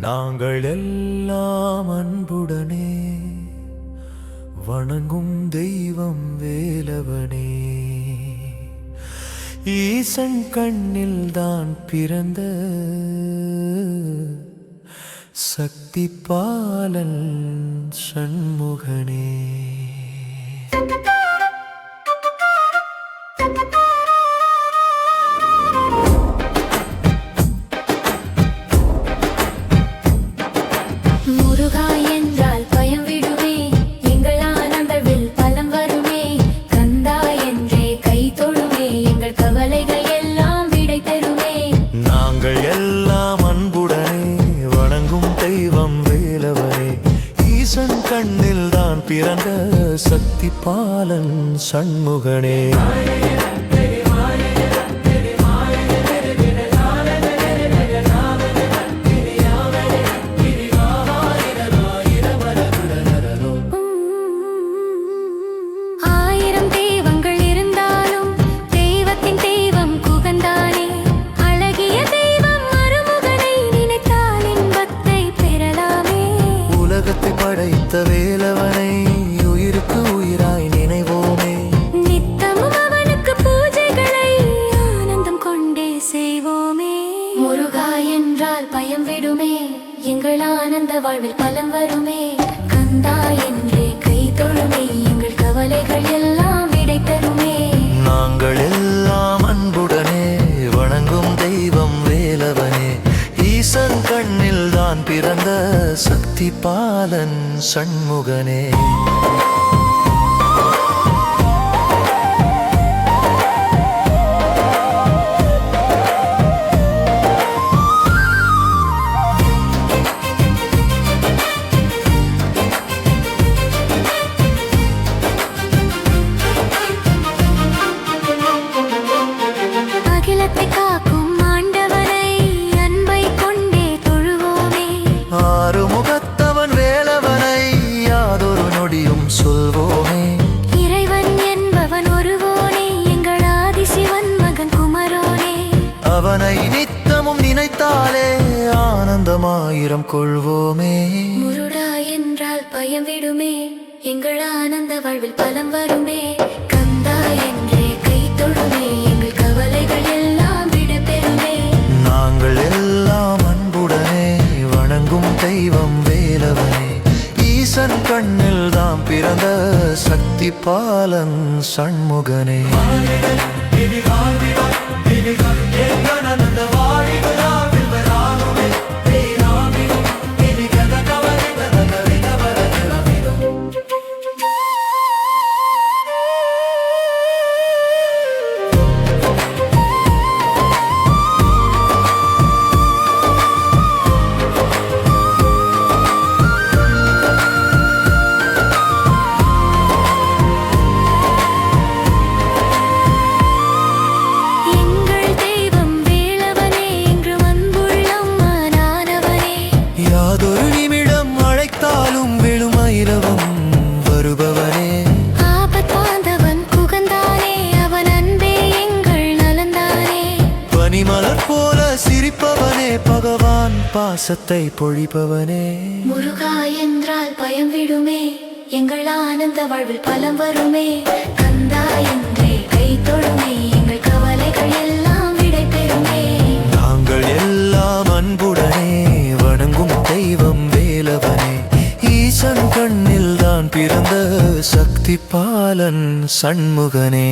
நாங்கள் எல்லாம் அன்புடனே வணங்கும் தெய்வம் வேலவனே. ஈசன் கண்ணில் தான் பிறந்த சக்தி பாலன் சண்முகனே. முருகா என்றால் பயம் விடுமே, எங்கள் ஆனந்தவில் பலம் வருமே. கந்தா என்றே கை தொழுமே, எங்கள் கவலைகள் எல்லாம் விடை தருமே. நாங்கள் எல்லாம் அன்புடனே வணங்கும் தெய்வம் வேலவனே. ஈசன் கண்ணில் தான் பிறந்த சக்தி பாலன் சண்முகனே. படைத்த வேலவனை உயிருக்கு உயிராய் நினைவோமே. நித்தமும் அவனுக்கு பூஜைகளை ஆனந்தம் கொண்டே செய்வோமே. முருகா என்றால் பயம் விடுமே, எங்கள் ஆனந்த வாழ்வில் பலம் வருமே. கந்தா என்றே கை தொழுமே, எங்கள் கவலைகள் எல்லாம் விடை தருமே. நாங்கள் எல்லாம் அன்புடனே வணங்கும் தெய்வம் வேலவனே. ஈசன் கண்ணில் தான் பிறந்த சக்தி பாலன் சண்முகனே. அகிலத்தை காக்கும் ஆண்டவனை அன்பை கொண்டே தொழுவோமே. ஆறுமுகத்தவன் வேலவனை யாதொரு நொடியும் சொல்வோமே. இறைவன் என்பவன் ஒருவோனே, எங்கள் ஆதிசிவன் மகன் குமரோனே. அவனை நித்தமும் நினைத்தாலே ஆனந்தமாயிரம் கொள்வோமே. முருடா என்றால் பயம் விடுமே, எங்கள் ஆனந்த வாழ்வில் பலம் வருமே. கந்தா என்றே கை தொழுமே, எங்கள் கவலைகள் எல்லாம் விட பெறுமே. நாங்கள் எல்லாம் அன்புடனே வணங்கும் தெய்வம் வேலவனே. ஈசன் கண்ணில் தான் பிறந்த சக்தி பாலன் சண்முகனே. யாதொரு நிமிடம் அழைத்தாலும் விழும் இரவும் வருபவனே. ஆபத்தாந்தவன் குகந்தானே, அவன் அன்பே எங்கள் நலந்தானே. பனிமலர் போல சிரிப்பவனே, பகவான் பாசத்தை பொழிப்பவனே. முருகா என்றால் பயம் விடுமே, எங்கள் ஆனந்த வாழ்வில் பலம் வருமே. கந்தா என்றே கை தொழுமே, எங்கள் கவலைகள் எல்லாம் விடை பெறுமே. நாங்கள் எல்லாம் அன்புடனே வணங்கும் தெய்வம் வேலவனே. ஈசன் கண்ணில் தான் பிறந்த சக்தி பாலன் சண்முகனே.